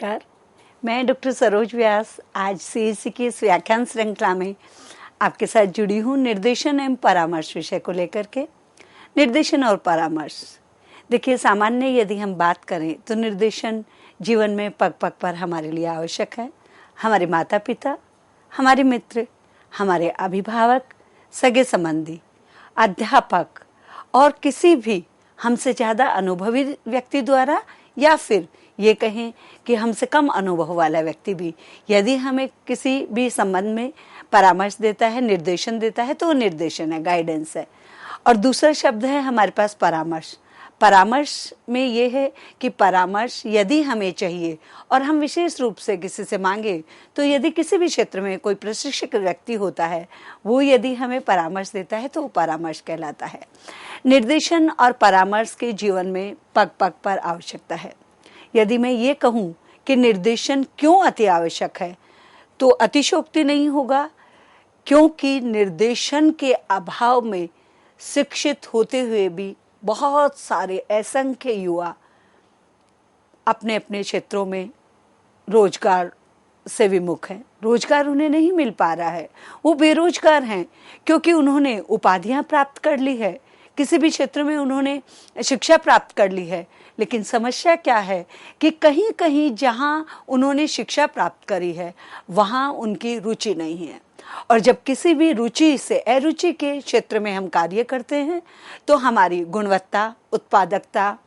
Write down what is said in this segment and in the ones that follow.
नमस्कार। मैं डॉक्टर सरोज व्यास आज सीएससी की इस व्याख्यान श्रृंखला में आपके साथ जुड़ी हूँ निर्देशन एवं परामर्श विषय को लेकर के। निर्देशन और परामर्श, देखिए सामान्य यदि हम बात करें तो निर्देशन जीवन में पग पग पर हमारे लिए आवश्यक है। हमारे माता पिता, हमारे मित्र, हमारे अभिभावक, सगे संबंधी, अध्यापक और किसी भी हमसे ज़्यादा अनुभवी व्यक्ति द्वारा या फिर ये कहें कि हमसे कम अनुभव वाला व्यक्ति भी यदि हमें किसी भी संबंध में परामर्श देता है, निर्देशन देता है, तो वो निर्देशन है, गाइडेंस है। और दूसरा शब्द है हमारे पास परामर्श। परामर्श में ये है कि परामर्श यदि हमें चाहिए और हम विशेष रूप से किसी से मांगे, तो यदि किसी भी क्षेत्र में कोई प्रशिक्षक व्यक्ति होता है, वो यदि हमें परामर्श देता है तो वो परामर्श कहलाता है। निर्देशन और परामर्श के जीवन में पग पग पर आवश्यकता है। यदि मैं ये कहूँ कि निर्देशन क्यों अति आवश्यक है, तो अतिशयोक्ति नहीं होगा, क्योंकि निर्देशन के अभाव में शिक्षित होते हुए भी बहुत सारे असंख्य युवा अपने अपने क्षेत्रों में रोजगार से विमुख हैं। रोजगार उन्हें नहीं मिल पा रहा है, वो बेरोजगार हैं क्योंकि उन्होंने उपाधियां प्राप्त कर ली है, किसी भी क्षेत्र में उन्होंने शिक्षा प्राप्त कर ली है। लेकिन समस्या क्या है कि कहीं कहीं जहां उन्होंने शिक्षा प्राप्त करी है वहां उनकी रुचि नहीं है। और जब किसी भी रुचि से अरुचि के क्षेत्र में हम कार्य करते हैं तो हमारी गुणवत्ता, उत्पादकता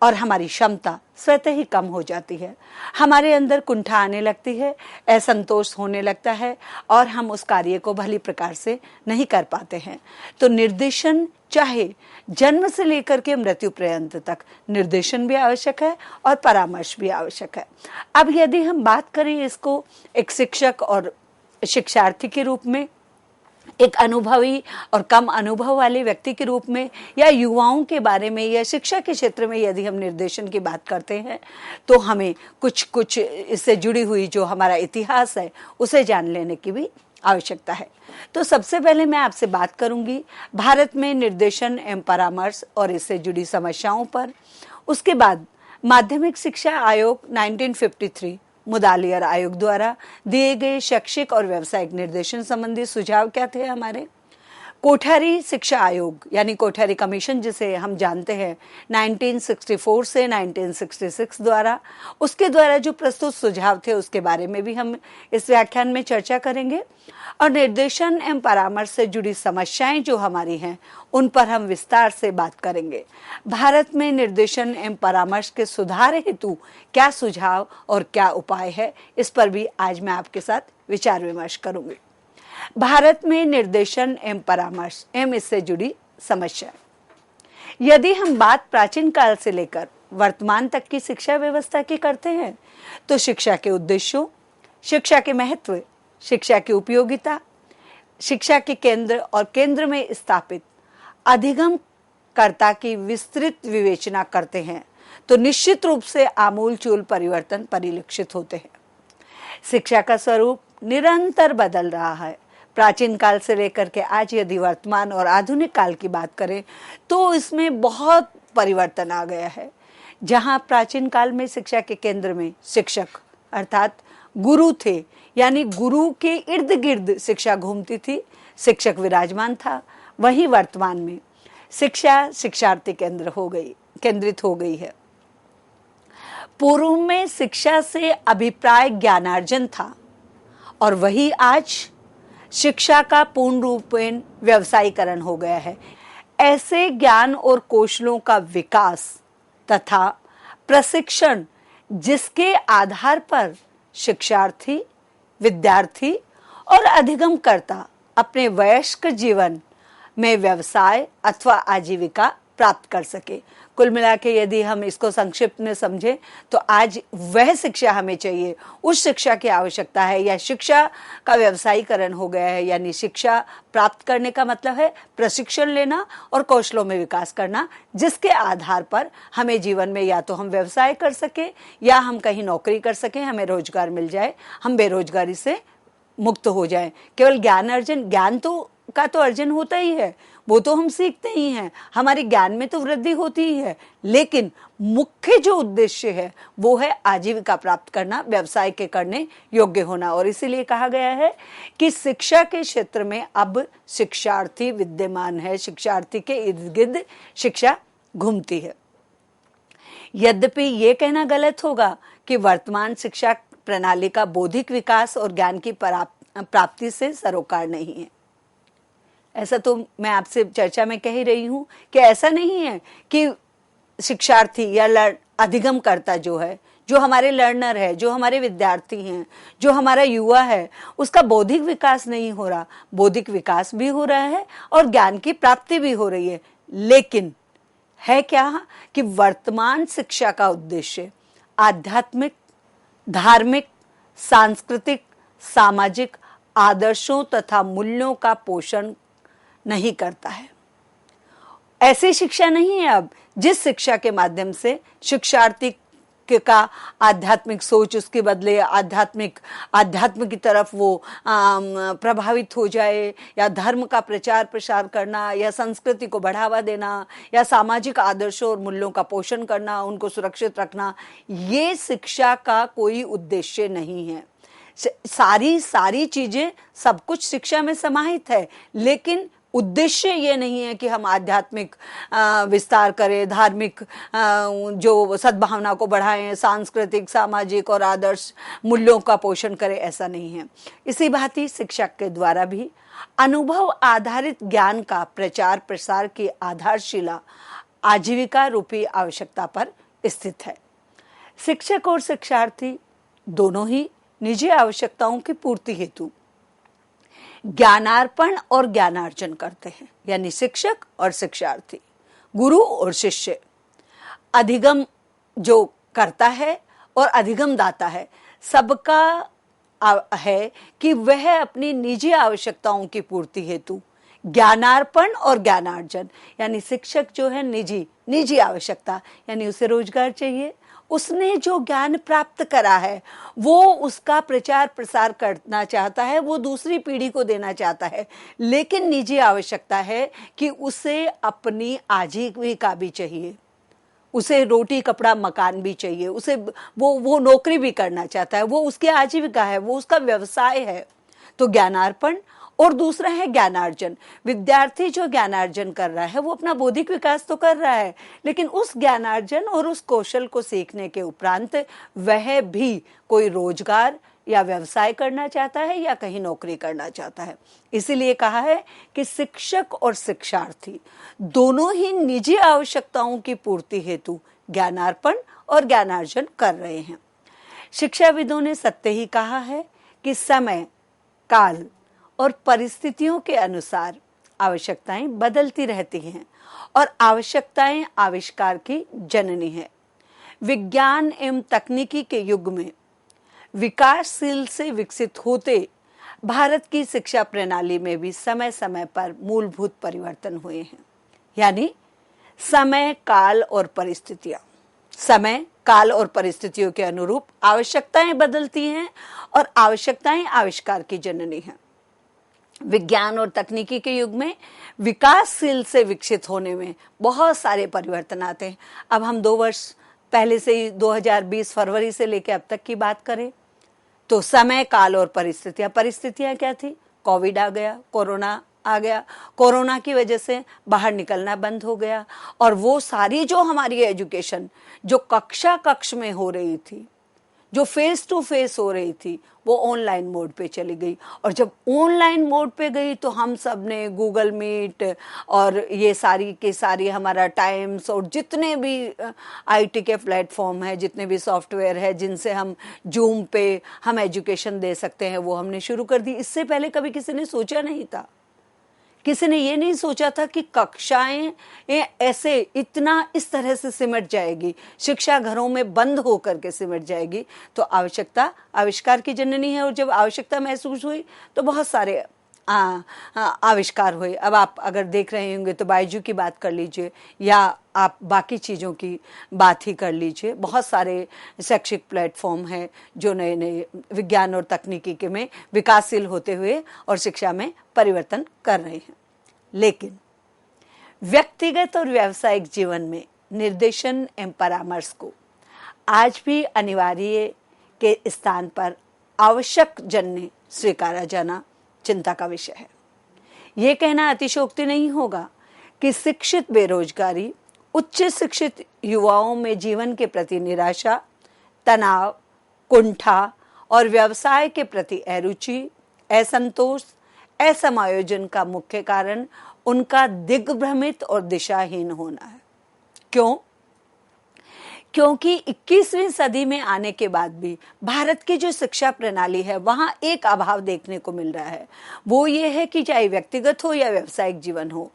और हमारी क्षमता स्वतः ही कम हो जाती है। हमारे अंदर कुंठा आने लगती है, असंतोष होने लगता है और हम उस कार्य को भली प्रकार से नहीं कर पाते हैं। तो निर्देशन चाहे जन्म से लेकर के मृत्यु पर्यंत तक निर्देशन भी आवश्यक है और परामर्श भी आवश्यक है। अब यदि हम बात करें इसको एक शिक्षक और शिक्षार्थी के रूप में, एक अनुभवी और कम अनुभव वाले व्यक्ति के रूप में, या युवाओं के बारे में, या शिक्षा के क्षेत्र में यदि हम निर्देशन की बात करते हैं तो हमें कुछ इससे जुड़ी हुई जो हमारा इतिहास है उसे जान लेने की भी आवश्यकता है। तो सबसे पहले मैं आपसे बात करूंगी भारत में निर्देशन एवं परामर्श और इससे जुड़ी समस्याओं पर। उसके बाद माध्यमिक शिक्षा आयोग 1953 मुदालियर आयोग द्वारा दिए गए शैक्षिक और व्यावसायिक निर्देशन संबंधी सुझाव क्या थे हमारे। कोठारी शिक्षा आयोग यानी कोठारी कमीशन जिसे हम जानते हैं 1964 से 1966 द्वारा, उसके द्वारा जो प्रस्तुत सुझाव थे उसके बारे में भी हम इस व्याख्यान में चर्चा करेंगे। और निर्देशन एवं परामर्श से जुड़ी समस्याएं जो हमारी हैं उन पर हम विस्तार से बात करेंगे। भारत में निर्देशन एवं परामर्श के सुधार हेतु क्या सुझाव और क्या उपाय है, इस पर भी आज मैं आपके साथ विचार विमर्श करूंगी। भारत में निर्देशन एवं परामर्श एवं इससे जुड़ी समस्या, यदि हम बात प्राचीन काल से लेकर वर्तमान तक की शिक्षा व्यवस्था की करते हैं तो शिक्षा के उद्देश्यों, शिक्षा के महत्व, शिक्षा की उपयोगिता, शिक्षा के केंद्र और केंद्र में स्थापित अधिगम कर्ता की विस्तृत विवेचना करते हैं तो निश्चित रूप से आमूलचूल परिवर्तन परिलक्षित होते हैं। शिक्षा का स्वरूप निरंतर बदल रहा है। प्राचीन काल से लेकर के आज यदि वर्तमान और आधुनिक काल की बात करें तो इसमें बहुत परिवर्तन आ गया है। जहां प्राचीन काल में शिक्षा के केंद्र में शिक्षक अर्थात गुरु थे, यानी गुरु के इर्द गिर्द शिक्षा घूमती थी, शिक्षक विराजमान था, वहीं वर्तमान में शिक्षा शिक्षार्थी केंद्रित हो गई है। पूर्व में शिक्षा से अभिप्राय ज्ञानार्जन था और वही आज शिक्षा का पूर्ण रूपेण व्यवसायीकरण हो गया है। ऐसे ज्ञान और कौशलों का विकास तथा प्रशिक्षण जिसके आधार पर शिक्षार्थी, विद्यार्थी और अधिगमकर्ता अपने वयस्क जीवन में व्यवसाय अथवा आजीविका प्राप्त कर सके। कुल मिला के यदि हम इसको संक्षिप्त में समझें तो आज वह शिक्षा हमें चाहिए, उस शिक्षा की आवश्यकता है, या शिक्षा का व्यवसायीकरण हो गया है। यानी शिक्षा प्राप्त करने का मतलब है प्रशिक्षण लेना और कौशलों में विकास करना, जिसके आधार पर हमें जीवन में या तो हम व्यवसाय कर सके या हम कहीं नौकरी कर सकें, हमें रोजगार मिल जाए, हम बेरोजगारी से मुक्त हो जाएं। केवल ज्ञान अर्जन, ज्ञान तो अर्जन होता ही है, वो तो हम सीखते ही हैं, हमारे ज्ञान में तो वृद्धि होती ही है, लेकिन मुख्य जो उद्देश्य है वो है आजीविका प्राप्त करना, व्यवसाय के करने योग्य होना। और इसीलिए कहा गया है कि शिक्षा के क्षेत्र में अब शिक्षार्थी विद्यमान है, शिक्षार्थी के इर्द गिर्द शिक्षा घूमती है। यद्यपि ये कहना गलत होगा कि वर्तमान शिक्षा प्रणाली का बौद्धिक विकास और ज्ञान की प्राप्ति से सरोकार नहीं है। ऐसा तो मैं आपसे चर्चा में कह ही रही हूं कि ऐसा नहीं है कि शिक्षार्थी या अधिगम करता जो है, जो हमारे लर्नर है, जो हमारे विद्यार्थी हैं, जो हमारा युवा है, उसका बौद्धिक विकास नहीं हो रहा। बौद्धिक विकास भी हो रहा है और ज्ञान की प्राप्ति भी हो रही है, लेकिन है क्या कि वर्तमान शिक्षा का उद्देश्य आध्यात्मिक, धार्मिक, सांस्कृतिक, सामाजिक आदर्शों तथा मूल्यों का पोषण नहीं करता है। ऐसी शिक्षा नहीं है अब जिस शिक्षा के माध्यम से शिक्षार्थी का आध्यात्मिक सोच, उसके बदले आध्यात्म की तरफ वो प्रभावित हो जाए, या धर्म का प्रचार प्रसार करना, या संस्कृति को बढ़ावा देना, या सामाजिक आदर्शों और मूल्यों का पोषण करना, उनको सुरक्षित रखना, ये शिक्षा का कोई उद्देश्य नहीं है। सारी चीजें, सब कुछ शिक्षा में समाहित है, लेकिन उद्देश्य ये नहीं है कि हम आध्यात्मिक विस्तार करें, धार्मिक जो सद्भावना को बढ़ाएं, सांस्कृतिक, सामाजिक और आदर्श मूल्यों का पोषण करें, ऐसा नहीं है। इसी भांति शिक्षक के द्वारा भी अनुभव आधारित ज्ञान का प्रचार प्रसार की आधारशिला आजीविका रूपी आवश्यकता पर स्थित है। शिक्षक और शिक्षार्थी दोनों ही निजी आवश्यकताओं की पूर्ति हेतु ज्ञानार्पण और ज्ञानार्जन करते हैं, यानी शिक्षक और शिक्षार्थी, गुरु और शिष्य। अधिगम जो करता है और अधिगम दाता है, सबका है कि वह अपनी निजी आवश्यकताओं की पूर्ति हेतु ज्ञानार्पण और ज्ञानार्जन, यानी शिक्षक जो है निजी आवश्यकता, यानी उसे रोजगार चाहिए, उसने जो ज्ञान प्राप्त करा है वो उसका प्रचार प्रसार करना चाहता है, वो दूसरी पीढ़ी को देना चाहता है, लेकिन निजी आवश्यकता है कि उसे अपनी आजीविका भी चाहिए, उसे रोटी कपड़ा मकान भी चाहिए, उसे वो नौकरी भी करना चाहता है, वो उसकी आजीविका है, वो उसका व्यवसाय है। तो ज्ञानार्पण, और दूसरा है ज्ञानार्जन। विद्यार्थी जो ज्ञानार्जन कर रहा है वो अपना बौद्धिक विकास तो कर रहा है, लेकिन उस ज्ञानार्जन और उस कौशल को सीखने के उपरांत वह भी कोई रोजगार या व्यवसाय करना चाहता है या कहीं नौकरी करना चाहता है। इसीलिए कहा है कि शिक्षक और शिक्षार्थी दोनों ही निजी आवश्यकताओं की पूर्ति हेतु ज्ञानार्पण और ज्ञानार्जन कर रहे हैं। शिक्षाविदों ने सत्य ही कहा है कि समय, काल और परिस्थितियों के अनुसार आवश्यकताएं बदलती रहती हैं और आवश्यकताएं आविष्कार की जननी है। विज्ञान एवं तकनीकी के युग में विकासशील से विकसित होते भारत की शिक्षा प्रणाली में भी समय समय पर मूलभूत परिवर्तन हुए हैं। यानी समय, काल और परिस्थितियों के अनुरूप आवश्यकताएं बदलती हैं और आवश्यकताएं आविष्कार की जननी हैं। विज्ञान और तकनीकी के युग में विकासशील से विकसित होने में बहुत सारे परिवर्तन आते हैं। अब हम 2 वर्ष पहले से ही 2020 फरवरी से लेकर अब तक की बात करें तो समय, काल और परिस्थितियां क्या थी? कोविड आ गया, कोरोना आ गया, कोरोना की वजह से बाहर निकलना बंद हो गया, और वो सारी जो हमारी एजुकेशन जो कक्ष में हो रही थी, जो फेस टू फेस हो रही थी, वो ऑनलाइन मोड पे चली गई। और जब ऑनलाइन मोड पे गई तो हम सब ने गूगल मीट और ये सारी हमारा टाइम्स और जितने भी आईटी के प्लेटफॉर्म है, जितने भी सॉफ्टवेयर है जिनसे हम जूम पे हम एजुकेशन दे सकते हैं, वो हमने शुरू कर दी। इससे पहले कभी किसी ने सोचा नहीं था, किसी ने ये नहीं सोचा था कि कक्षाएं ऐसे इस तरह से सिमट जाएगी, शिक्षा घरों में बंद होकर के सिमट जाएगी। तो आवश्यकता आविष्कार की जननी है, और जब आवश्यकता महसूस हुई तो बहुत सारे आविष्कार हुए। अब आप अगर देख रहे होंगे तो बायजू की बात कर लीजिए, या आप बाकी चीज़ों की बात ही कर लीजिए। बहुत सारे शैक्षिक प्लेटफॉर्म हैं जो नए नए विज्ञान और तकनीकी के में विकासशील होते हुए और शिक्षा में परिवर्तन कर रहे हैं। लेकिन व्यक्तिगत और व्यावसायिक जीवन में निर्देशन एवं परामर्श को आज भी अनिवार्य के स्थान पर आवश्यक जन्य स्वीकारा जाना चिंता का विषय है। ये कहना अतिशयोक्ति नहीं होगा कि शिक्षित बेरोजगारी उच्च शिक्षित युवाओं में जीवन के प्रति निराशा, तनाव, कुंठा और व्यवसाय के प्रति अरुचि, असंतोष, असमायोजन का मुख्य कारण उनका दिग्भ्रमित और दिशाहीन होना है। क्यों? क्योंकि 21वीं सदी में आने के बाद भी भारत की जो शिक्षा प्रणाली है वहां एक अभाव देखने को मिल रहा है। वो ये है कि चाहे व्यक्तिगत हो या व्यावसायिक जीवन हो,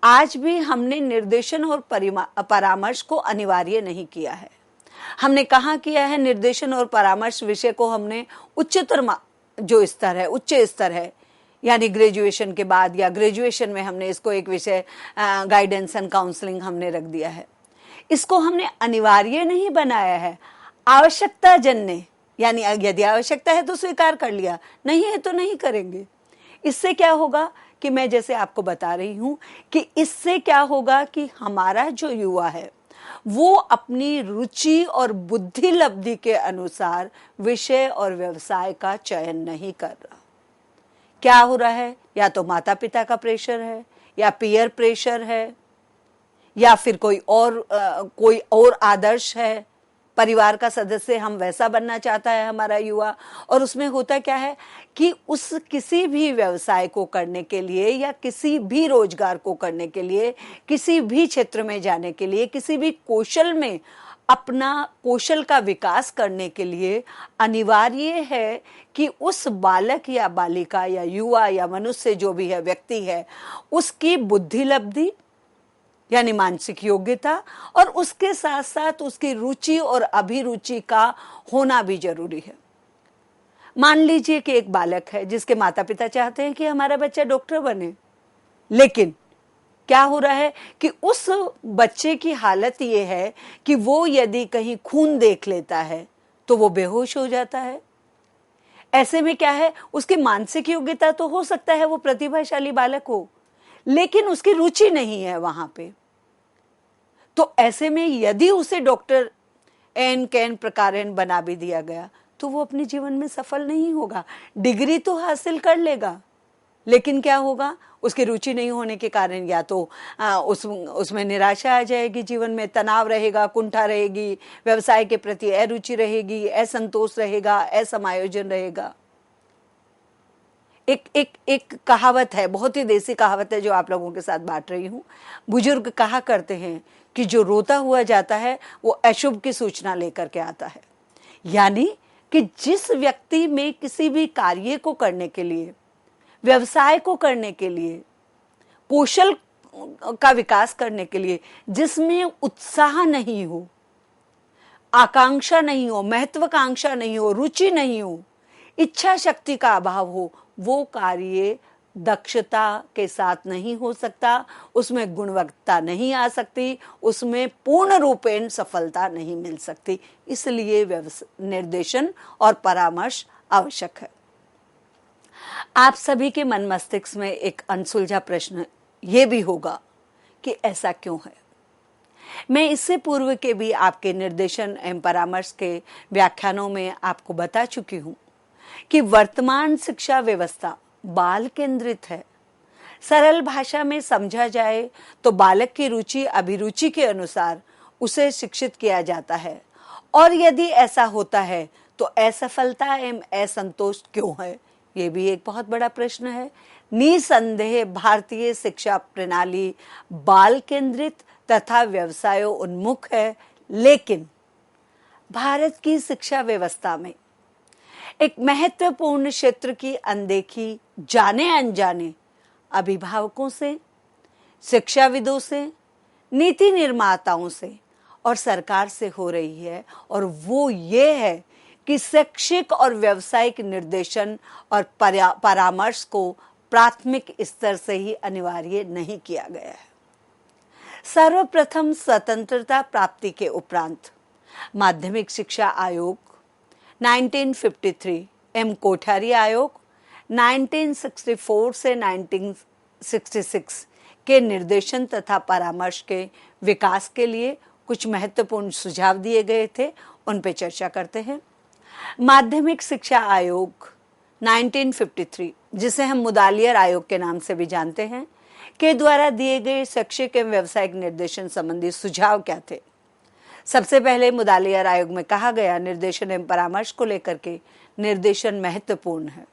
आज भी हमने निर्देशन और परामर्श को अनिवार्य नहीं किया है। हमने कहाँ किया है? निर्देशन और परामर्श विषय को हमने उच्चतर जो स्तर है, उच्च स्तर है, यानी ग्रेजुएशन के बाद या ग्रेजुएशन में हमने इसको एक विषय गाइडेंस एंड काउंसलिंग हमने रख दिया है। इसको हमने अनिवार्य नहीं बनाया है, आवश्यकता जन्य, यानी यदि आवश्यकता है तो स्वीकार कर लिया, नहीं है तो नहीं करेंगे। इससे क्या होगा कि मैं जैसे आपको बता रही हूं कि इससे क्या होगा कि हमारा जो युवा है वो अपनी रुचि और बुद्धि लब्धि के अनुसार विषय और व्यवसाय का चयन नहीं कर रहा। क्या हो रहा है? या तो माता पिता का प्रेशर है, या पीयर प्रेशर है, या फिर कोई और आदर्श है, परिवार का सदस्य हम वैसा बनना चाहता है हमारा युवा। और उसमें होता क्या है कि उस किसी भी व्यवसाय को करने के लिए या किसी भी रोजगार को करने के लिए, किसी भी क्षेत्र में जाने के लिए, किसी भी कौशल में अपना कौशल का विकास करने के लिए अनिवार्य है कि उस बालक या बालिका या युवा या मनुष्य जो भी है, व्यक्ति है, उसकी बुद्धि लब्धि यानी मानसिक योग्यता और उसके साथ साथ उसकी रुचि और अभिरुचि का होना भी जरूरी है। मान लीजिए कि एक बालक है जिसके माता पिता चाहते हैं कि हमारा बच्चा डॉक्टर बने, लेकिन क्या हो रहा है कि उस बच्चे की हालत ये है कि वो यदि कहीं खून देख लेता है तो वो बेहोश हो जाता है। ऐसे में क्या है, उसकी मानसिक योग्यता तो हो सकता है वो प्रतिभाशाली बालक हो, लेकिन उसकी रुचि नहीं है वहां पे। तो ऐसे में यदि उसे डॉक्टर एन कैन प्रकारेण बना भी दिया गया तो वो अपने जीवन में सफल नहीं होगा। डिग्री तो हासिल कर लेगा, लेकिन क्या होगा, उसकी रुचि नहीं होने के कारण या तो उसमें निराशा आ जाएगी, जीवन में तनाव रहेगा, कुंठा रहेगी, व्यवसाय के प्रति अरुचि रहेगी, असंतोष रहेगा, असमायोजन रहेगा। एक कहावत है, बहुत ही देसी कहावत है जो आप लोगों के साथ बांट रही हूं। बुजुर्ग कहा करते हैं कि जो रोता हुआ जाता है वो अशुभ की सूचना लेकर के आता है। यानी कि जिस व्यक्ति में किसी भी कार्य को करने के लिए, व्यवसाय को करने के लिए, कौशल का विकास करने के लिए जिसमें उत्साह नहीं हो, आकांक्षा नहीं हो, महत्वाकांक्षा नहीं हो, रुचि नहीं हो, इच्छा शक्ति का अभाव हो, वो कार्य दक्षता के साथ नहीं हो सकता, उसमें गुणवत्ता नहीं आ सकती, उसमें पूर्ण रूपेण सफलता नहीं मिल सकती। इसलिए निर्देशन और परामर्श आवश्यक है। आप सभी के मन मस्तिष्क में एक अनसुलझा प्रश्न ये भी होगा कि ऐसा क्यों है। मैं इससे पूर्व के भी आपके निर्देशन एवं परामर्श के व्याख्यानों में आपको बता चुकी हूं कि वर्तमान शिक्षा व्यवस्था बाल केंद्रित है। सरल भाषा में समझा जाए तो बालक की रुचि अभिरुचि के अनुसार उसे शिक्षित किया जाता है, और यदि ऐसा होता है तो असफलता एवं असंतोष क्यों है, ये भी एक बहुत बड़ा प्रश्न है। निसंदेह भारतीय शिक्षा प्रणाली बाल केंद्रित तथा व्यवसाय उन्मुख है, लेकिन भारत की शिक्षा व्यवस्था में एक महत्वपूर्ण क्षेत्र की अनदेखी जाने अनजाने अभिभावकों से, शिक्षाविदों से, नीति निर्माताओं से और सरकार से हो रही है, और वो ये है कि शैक्षिक और व्यावसायिक निर्देशन और परामर्श को प्राथमिक स्तर से ही अनिवार्य नहीं किया गया है। सर्वप्रथम स्वतंत्रता प्राप्ति के उपरांत माध्यमिक शिक्षा आयोग 1953 एवं कोठारी आयोग 1964 से 1966 के निर्देशन तथा परामर्श के विकास के लिए कुछ महत्वपूर्ण सुझाव दिए गए थे, उन पे चर्चा करते हैं। माध्यमिक शिक्षा आयोग 1953, जिसे हम मुदालियर आयोग के नाम से भी जानते हैं, के द्वारा दिए गए शैक्षिक एवं व्यावसायिक निर्देशन संबंधी सुझाव क्या थे? सबसे पहले मुदालियर आयोग में कहा गया, निर्देशन एवं परामर्श को लेकर के निर्देशन महत्वपूर्ण है।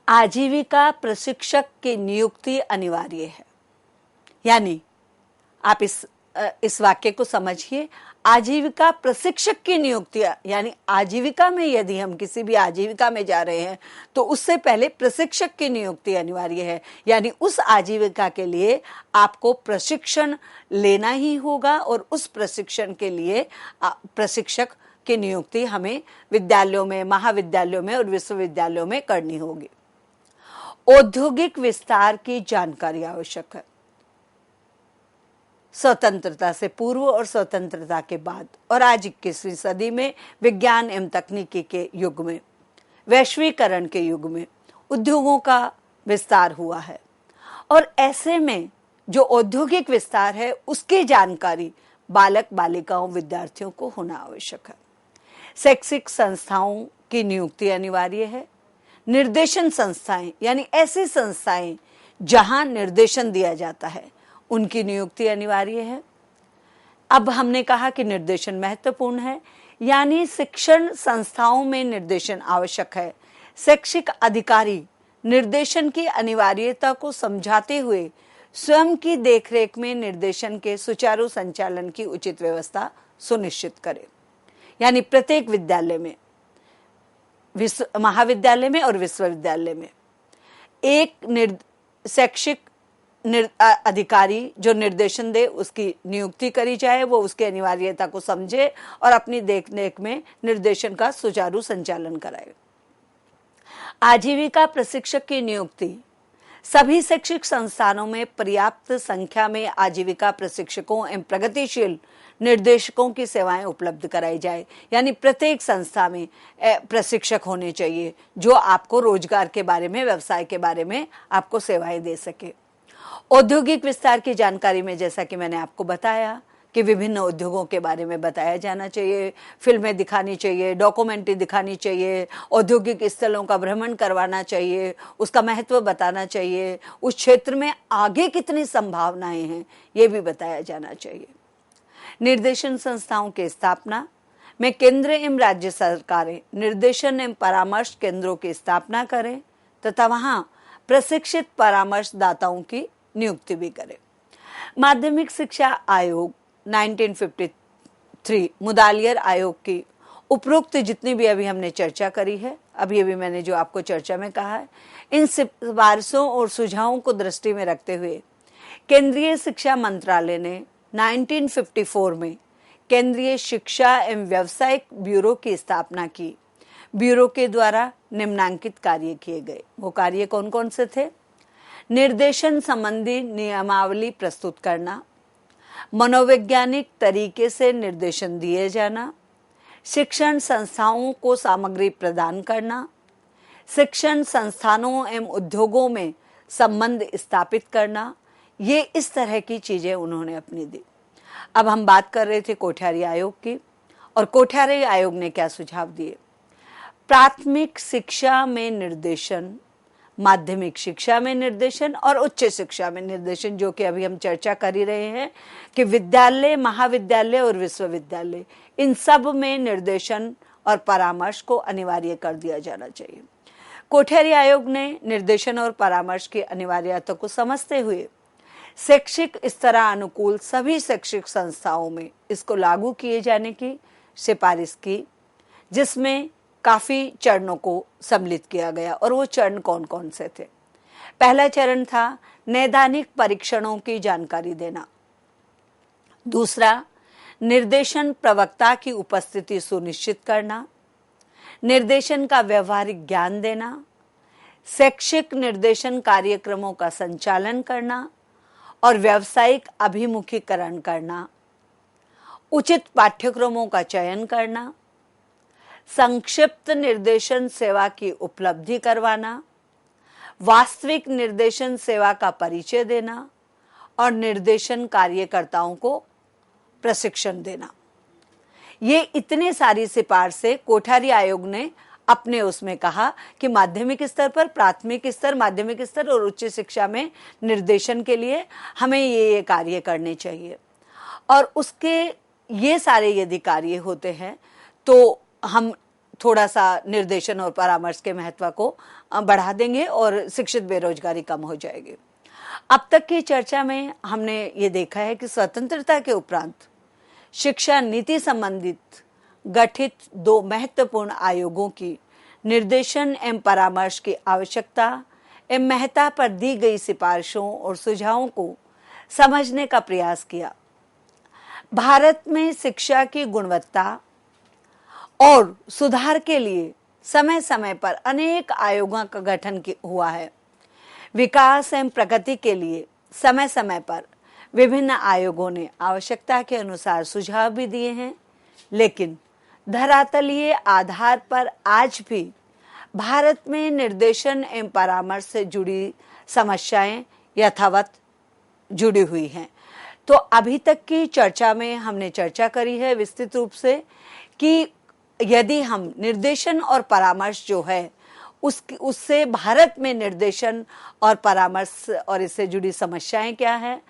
आजीविका प्रशिक्षक की नियुक्ति अनिवार्य है। यानी आप इस वाक्य को समझिए, आजीविका प्रशिक्षक की नियुक्ति, यानी आजीविका में यदि हम किसी भी आजीविका में जा रहे हैं तो उससे पहले प्रशिक्षक की नियुक्ति अनिवार्य है। यानी उस आजीविका के लिए आपको प्रशिक्षण लेना ही होगा और उस प्रशिक्षण के लिए प्रशिक्षक की नियुक्ति हमें विद्यालयों में, महाविद्यालयों में और विश्वविद्यालयों में करनी होगी। औद्योगिक विस्तार की जानकारी आवश्यक है। स्वतंत्रता से पूर्व और स्वतंत्रता के बाद और आज 21वीं सदी में विज्ञान एवं तकनीकी के युग में, वैश्वीकरण के युग में उद्योगों का विस्तार हुआ है और ऐसे में जो औद्योगिक विस्तार है उसकी जानकारी बालक बालिकाओं विद्यार्थियों को होना आवश्यक है। शैक्षिक संस्थाओं की नियुक्ति अनिवार्य है। निर्देशन संस्थाएं, यानी ऐसी संस्थाएं जहां निर्देशन दिया जाता है, उनकी नियुक्ति अनिवार्य है। अब हमने कहा कि निर्देशन महत्वपूर्ण है, यानी शिक्षण संस्थाओं में निर्देशन आवश्यक है। शैक्षिक अधिकारी निर्देशन की अनिवार्यता को समझाते हुए स्वयं की देखरेख में निर्देशन के सुचारू संचालन की उचित व्यवस्था सुनिश्चित करें। यानी प्रत्येक विद्यालय में, महाविद्यालय में और विश्वविद्यालय में एक शैक्षिक अधिकारी जो निर्देशन दे उसकी नियुक्ति करी जाए, वो उसकी अनिवार्यता को समझे और अपनी देखरेख में निर्देशन का सुचारू संचालन कराए। आजीविका प्रशिक्षक की नियुक्ति, सभी शैक्षिक संस्थानों में पर्याप्त संख्या में आजीविका प्रशिक्षकों एवं प्रगतिशील निर्देशकों की सेवाएं उपलब्ध कराई जाए। यानी प्रत्येक संस्था में प्रशिक्षक होने चाहिए जो आपको रोजगार के बारे में, व्यवसाय के बारे में आपको सेवाएं दे सके। औद्योगिक विस्तार की जानकारी में जैसा कि मैंने आपको बताया कि विभिन्न उद्योगों के बारे में बताया जाना चाहिए, फिल्में दिखानी चाहिए, डॉक्यूमेंट्री दिखानी चाहिए, औद्योगिक स्थलों का भ्रमण करवाना चाहिए, उसका महत्व बताना चाहिए, उस क्षेत्र में आगे कितनी संभावनाएं हैं ये भी बताया जाना चाहिए। निर्देशन संस्थाओं की स्थापना में केंद्र एवं राज्य सरकारें निर्देशन एवं परामर्श केंद्रों की स्थापना करें तथा वहां प्रशिक्षित परामर्शदाताओं की नियुक्ति भी करें। माध्यमिक शिक्षा आयोग 1953 मुदालियर आयोग की उपरोक्त जितनी भी अभी हमने चर्चा करी है, अभी मैंने जो आपको चर्चा में कहा है, इन सिफारिशों और सुझावों को दृष्टि में रखते हुए केंद्रीय शिक्षा मंत्रालय ने 1954 में केंद्रीय शिक्षा एवं व्यावसायिक ब्यूरो की स्थापना की। ब्यूरो के द्वारा निम्नांकित कार्य किए गए। वो कार्य कौन कौन से थे? निर्देशन संबंधी नियमावली प्रस्तुत करना, मनोवैज्ञानिक तरीके से निर्देशन दिए जाना, शिक्षण संस्थाओं को सामग्री प्रदान करना, शिक्षण संस्थानों एवं उद्योगों में संबंध स्थापित करना, ये इस तरह की चीजें उन्होंने अपनी दी। अब हम बात कर रहे थे कोठारी आयोग की, और कोठारी आयोग ने क्या सुझाव दिए? प्राथमिक शिक्षा में निर्देशन, माध्यमिक शिक्षा में निर्देशन और उच्च शिक्षा में निर्देशन, जो कि अभी हम चर्चा कर ही रहे हैं कि विद्यालय, महाविद्यालय और विश्वविद्यालय, इन सब में निर्देशन और परामर्श को अनिवार्य कर दिया जाना चाहिए। कोठारी आयोग ने निर्देशन और परामर्श की अनिवार्यता को समझते हुए शैक्षिक स्तरानुकूल सभी शैक्षिक संस्थाओं में इसको लागू किए जाने की सिफारिश की, जिसमें काफी चरणों को सम्मिलित किया गया। और वो चरण कौन कौन से थे? पहला चरण था नैदानिक परीक्षणों की जानकारी देना। दूसरा, निर्देशन प्रवक्ता की उपस्थिति सुनिश्चित करना, निर्देशन का व्यवहारिक ज्ञान देना, शैक्षिक निर्देशन कार्यक्रमों का संचालन करना और व्यावसायिक अभिमुखीकरण करना, उचित पाठ्यक्रमों का चयन करना, संक्षिप्त निर्देशन सेवा की उपलब्धि करवाना, वास्तविक निर्देशन सेवा का परिचय देना और निर्देशन कार्यकर्ताओं को प्रशिक्षण देना। ये इतने सारी सिफारिशें कोठारी आयोग ने अपने उसमें कहा कि माध्यमिक स्तर पर, प्राथमिक स्तर, माध्यमिक स्तर और उच्च शिक्षा में निर्देशन के लिए हमें ये कार्य करने चाहिए। और उसके ये सारे यदि कार्य होते हैं तो हम थोड़ा सा निर्देशन और परामर्श के महत्व को बढ़ा देंगे और शिक्षित बेरोजगारी कम हो जाएगी। अब तक की चर्चा में हमने ये देखा है कि स्वतंत्रता के उपरांत शिक्षा नीति संबंधित गठित 2 महत्वपूर्ण आयोगों की निर्देशन एवं परामर्श की आवश्यकता एवं महत्ता पर दी गई सिफारिशों और सुझावों को समझने का प्रयास किया। भारत में शिक्षा की गुणवत्ता और सुधार के लिए समय समय पर अनेक आयोगों का गठन हुआ है। विकास एवं प्रगति के लिए समय समय पर विभिन्न आयोगों ने आवश्यकता के अनुसार सुझाव भी दिए हैं, लेकिन धरातलीय आधार पर आज भी भारत में निर्देशन एवं परामर्श से जुड़ी समस्याएं यथावत जुड़ी हुई हैं। तो अभी तक की चर्चा में हमने चर्चा करी है विस्तृत रूप से कि यदि हम निर्देशन और परामर्श जो है उससे भारत में निर्देशन और परामर्श और इससे जुड़ी समस्याएं क्या हैं,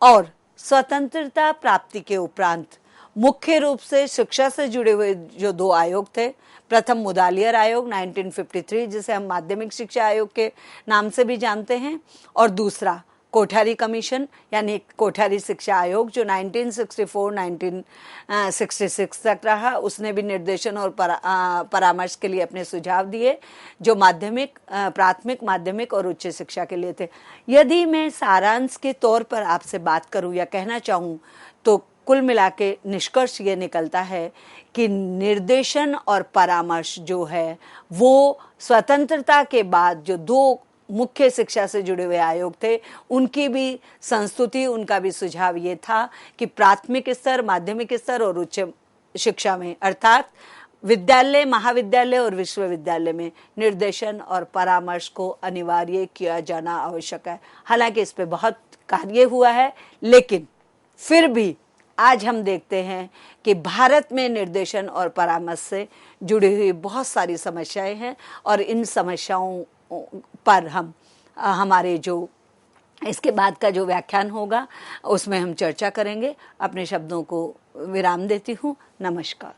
और स्वतंत्रता प्राप्ति के उपरांत मुख्य रूप से शिक्षा से जुड़े हुए जो 2 आयोग थे, प्रथम मुदालियर आयोग 1953 जिसे हम माध्यमिक शिक्षा आयोग के नाम से भी जानते हैं, और दूसरा कोठारी कमीशन यानी कोठारी शिक्षा आयोग जो 1964-1966 तक रहा। उसने भी निर्देशन और परामर्श के लिए अपने सुझाव दिए जो माध्यमिक, प्राथमिक, माध्यमिक और उच्च शिक्षा के लिए थे। यदि मैं सारांश के तौर पर आपसे बात करूं या कहना चाहूं तो कुल मिला के निष्कर्ष ये निकलता है कि निर्देशन और परामर्श जो है वो स्वतंत्रता के बाद जो 2 मुख्य शिक्षा से जुड़े हुए आयोग थे उनकी भी संस्तुति, उनका भी सुझाव ये था कि प्राथमिक स्तर, माध्यमिक स्तर और उच्च शिक्षा में अर्थात विद्यालय, महाविद्यालय और विश्वविद्यालय में निर्देशन और परामर्श को अनिवार्य किया जाना आवश्यक है। हालांकि इस पे बहुत कार्य हुआ है, लेकिन फिर भी आज हम देखते हैं कि भारत में निर्देशन और परामर्श से जुड़ी हुई बहुत सारी समस्याएं हैं और इन समस्याओं पर हम हमारे जो इसके बाद का जो व्याख्यान होगा उसमें हम चर्चा करेंगे। अपने शब्दों को विराम देती हूँ। नमस्कार।